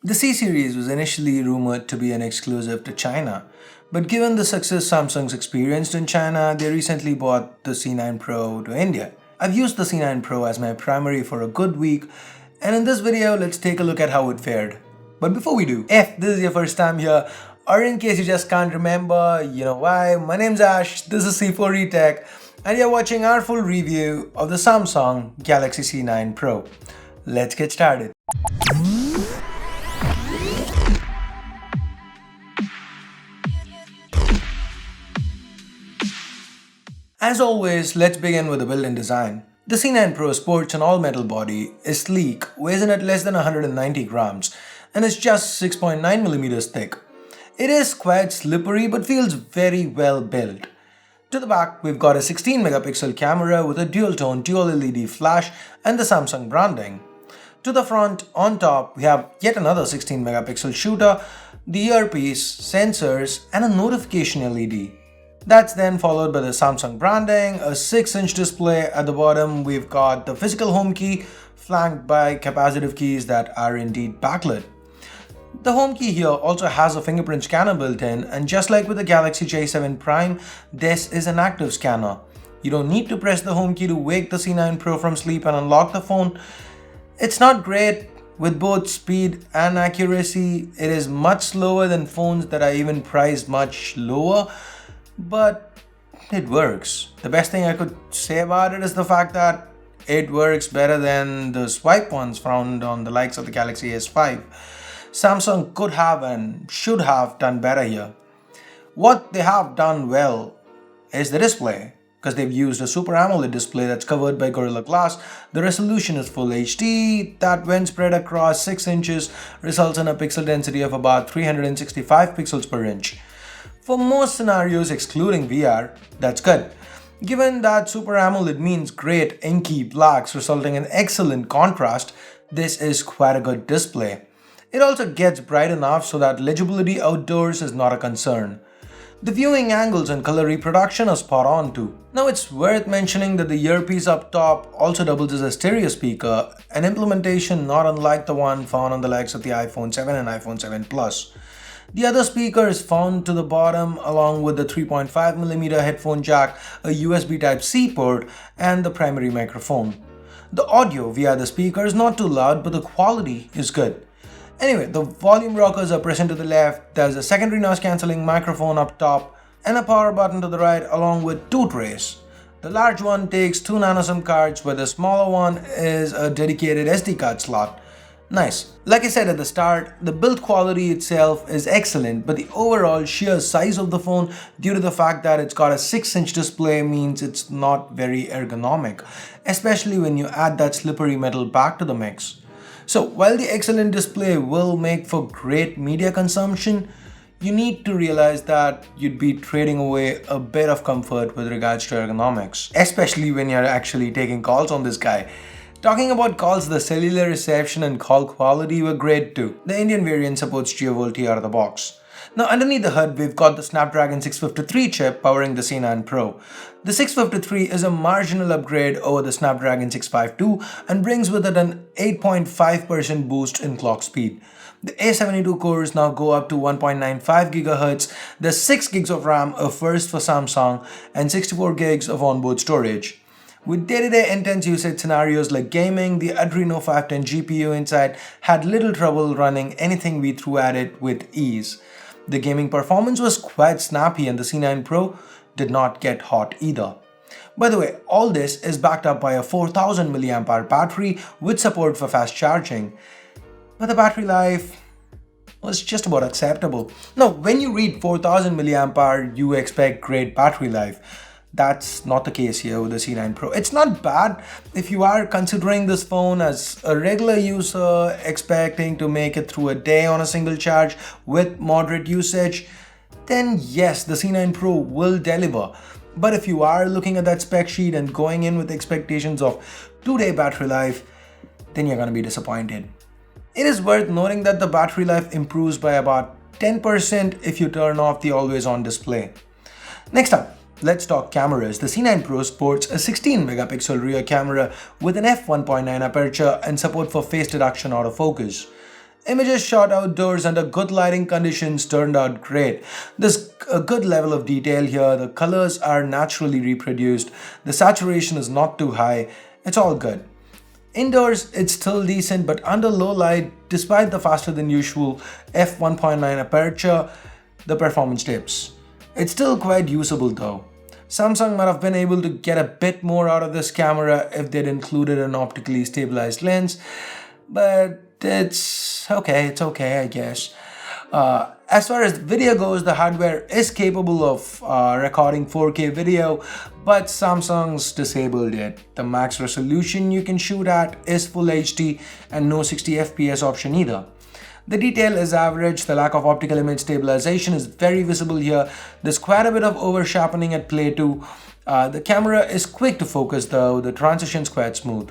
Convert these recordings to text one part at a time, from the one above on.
The C series was initially rumored to be an exclusive to China, but given the success Samsung's experienced in China, they recently bought the C9 Pro to India. I've used the C9 Pro as my primary for a good week, and in this video, let's take a look at how it fared. But before we do, if this is your first time here, or in case you just can't remember, you know why, my name's Ash, this is C4E Tech, and you're watching our full review of the Samsung Galaxy C9 Pro. Let's get started. As always, let's begin with the build and design. The C9 Pro sports an all-metal body, is sleek, weighs in at less than 190 grams, and is just 6.9mm thick. It is quite slippery but feels very well built. To the back, we've got a 16-megapixel camera with a dual-tone dual LED flash and the Samsung branding. To the front, on top, we have yet another 16-megapixel shooter, the earpiece, sensors, and a notification LED. That's then followed by the Samsung branding, a 6-inch display. At the bottom, we've got the physical home key, flanked by capacitive keys that are indeed backlit. The home key here also has a fingerprint scanner built in, and just like with the Galaxy J7 Prime, this is an active scanner. You don't need to press the home key to wake the C9 Pro from sleep and unlock the phone. It's not great with both speed and accuracy. It is much slower than phones that are even priced much lower, but it works. The best thing I could say about it is the fact that it works better than the swipe ones found on the likes of the Galaxy S5. Samsung could have and should have done better here. What they have done well is the display, because they've used a Super AMOLED display that's covered by Gorilla Glass. The resolution is Full HD, that when spread across 6 inches results in a pixel density of about 365 pixels per inch. For most scenarios excluding VR, that's good. Given that Super AMOLED means great inky blacks resulting in excellent contrast, this is quite a good display. It also gets bright enough so that legibility outdoors is not a concern. The viewing angles and color reproduction are spot on too. Now it's worth mentioning that the earpiece up top also doubles as a stereo speaker, an implementation not unlike the one found on the likes of the iPhone 7 and iPhone 7 Plus. The other speaker is found to the bottom along with the 3.5mm headphone jack, a USB Type-C port, and the primary microphone. The audio via the speaker is not too loud, but the quality is good. Anyway, the volume rockers are present to the left, there's a secondary noise cancelling microphone up top, and a power button to the right along with two trays. The large one takes 2 nano SIM cards, where the smaller one is a dedicated SD card slot. Nice. Like I said at the start, the build quality itself is excellent, but the overall sheer size of the phone, due to the fact that it's got a 6-inch display, means it's not very ergonomic, especially when you add that slippery metal back to the mix. So while the excellent display will make for great media consumption, you need to realize that you'd be trading away a bit of comfort with regards to ergonomics, especially when you're actually taking calls on this guy. Talking about calls, the cellular reception and call quality were great too. The Indian variant supports GeoVolt out of the box. Now underneath the hood, we've got the Snapdragon 653 chip powering the C9 Pro. The 653 is a marginal upgrade over the Snapdragon 652 and brings with it an 8.5% boost in clock speed. The A72 cores now go up to 1.95 GHz, there's 6 gigs of RAM, a first for Samsung, and 64 gigs of onboard storage. With day-to-day intense usage scenarios like gaming, the Adreno 510 GPU inside had little trouble running anything we threw at it with ease. The gaming performance was quite snappy and the C9 Pro did not get hot either. By the way, all this is backed up by a 4000 mAh battery with support for fast charging. But the battery life was just about acceptable. Now, when you read 4000 mAh, you expect great battery life. That's not the case here with the C9 Pro. It's not bad if you are considering this phone as a regular user expecting to make it through a day on a single charge with moderate usage, then yes, the C9 Pro will deliver. But if you are looking at that spec sheet and going in with expectations of 2-day battery life, then you're going to be disappointed. It is worth noting that the battery life improves by about 10% if you turn off the always on display. Next up, let's talk cameras. The C9 Pro sports a 16 megapixel rear camera with an f1.9 aperture and support for face detection autofocus. Images shot outdoors under good lighting conditions turned out great. There's a good level of detail here, the colors are naturally reproduced, the saturation is not too high, it's all good. Indoors, it's still decent, but under low light, despite the faster than usual f1.9 aperture, the performance dips. It's still quite usable though. Samsung might have been able to get a bit more out of this camera if they'd included an optically stabilized lens, but it's okay, I guess. As far as video goes, the hardware is capable of recording 4K video, but Samsung's disabled it. The max resolution you can shoot at is Full HD and no 60 FPS option either. The detail is average, the lack of optical image stabilization is very visible here, there's quite a bit of over sharpening at play too. The camera is quick to focus though, the transition's quite smooth.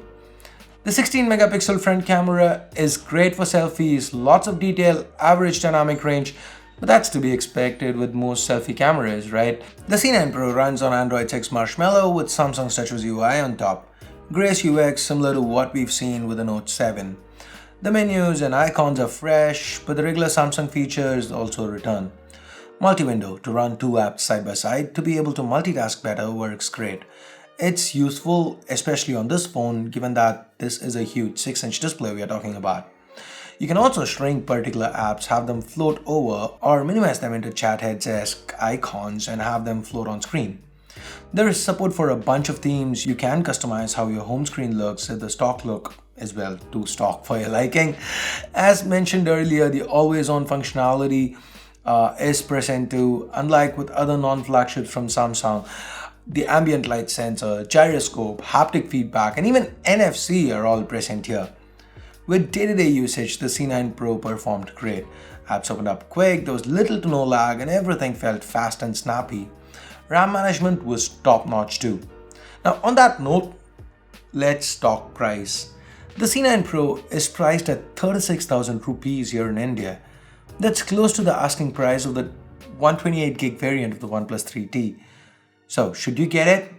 The 16 megapixel front camera is great for selfies, lots of detail, average dynamic range, but that's to be expected with most selfie cameras, right? The C9 Pro runs on Android 6 Marshmallow with Samsung's TouchWiz UI on top. Grace UX similar to what we've seen with the Note 7. The menus and icons are fresh, but the regular Samsung features also return. Multi-window to run two apps side by side to be able to multitask better works great. It's useful, especially on this phone, given that this is a huge 6-inch display we are talking about. You can also shrink particular apps, have them float over, or minimize them into chat heads-esque icons and have them float on screen. There is support for a bunch of themes. You can customize how your home screen looks if the stock look is well too stock for your liking. As mentioned earlier, the always-on functionality is present too, unlike with other non-flagships from Samsung. The ambient light sensor, gyroscope, haptic feedback, and even NFC are all present here. With day-to-day usage, the C9 Pro performed great. Apps opened up quick, there was little to no lag, and everything felt fast and snappy. RAM management was top-notch too. Now on that note, let's talk price. The C9 Pro is priced at 36,000 rupees here in India. That's close to the asking price of the 128GB variant of the OnePlus 3T. So, should you get it?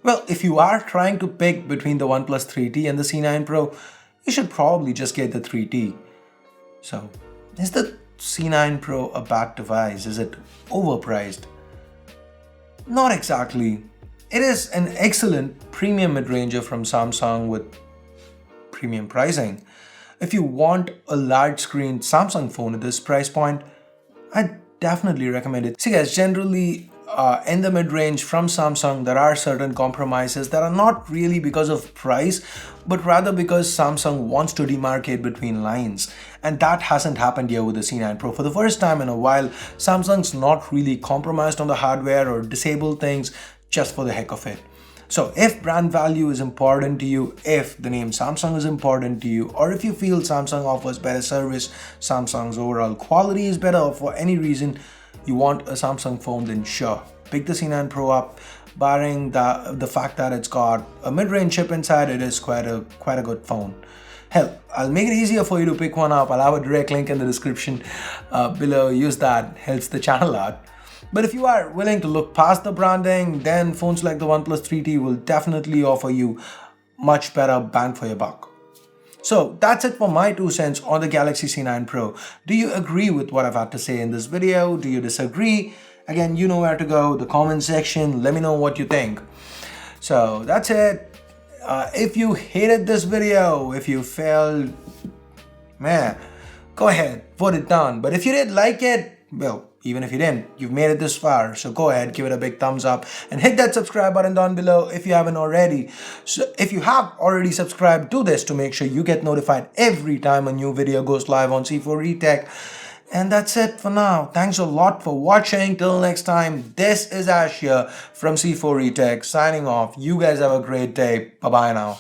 Well, if you are trying to pick between the OnePlus 3T and the C9 Pro, you should probably just get the 3T. So, is the C9 Pro a bad device? Is it overpriced? Not exactly. It is an excellent premium mid-ranger from Samsung with premium pricing. If you want a large screen Samsung phone at this price point, I definitely recommend it. See guys, generally in the mid-range from Samsung, there are certain compromises that are not really because of price, but rather because Samsung wants to demarcate between lines. And that hasn't happened here with the C9 Pro. For the first time in a while, Samsung's not really compromised on the hardware or disabled things just for the heck of it. So if brand value is important to you, if the name Samsung is important to you, or if you feel Samsung offers better service, Samsung's overall quality is better, or for any reason you want a Samsung phone, then sure, pick the C9 Pro up. Barring the fact that it's got a mid-range chip inside, it is quite a good phone. Hell, I'll make it easier for you to pick one up. I'll have a direct link in the description below. Use that, helps the channel out. But if you are willing to look past the branding, then phones like the OnePlus 3T will definitely offer you much better bang for your buck. So that's it for my 2 cents on the Galaxy C9 Pro. Do you agree with what I've had to say in this video? Do you disagree? Again, you know where to go, the comment section, let me know what you think. So that's it. If you hated this video, if you felt meh, go ahead, vote it down. But if you did like it, well, even if you didn't, you've made it this far, so go ahead, give it a big thumbs up and hit that subscribe button down below if you haven't already. So if you have already subscribed, do this to make sure you get notified every time a new video goes live on C4eTech. And that's it for now. Thanks a lot for watching. Till next time, this is Ash here from C4eTech signing off. You guys have a great day. Bye-bye now.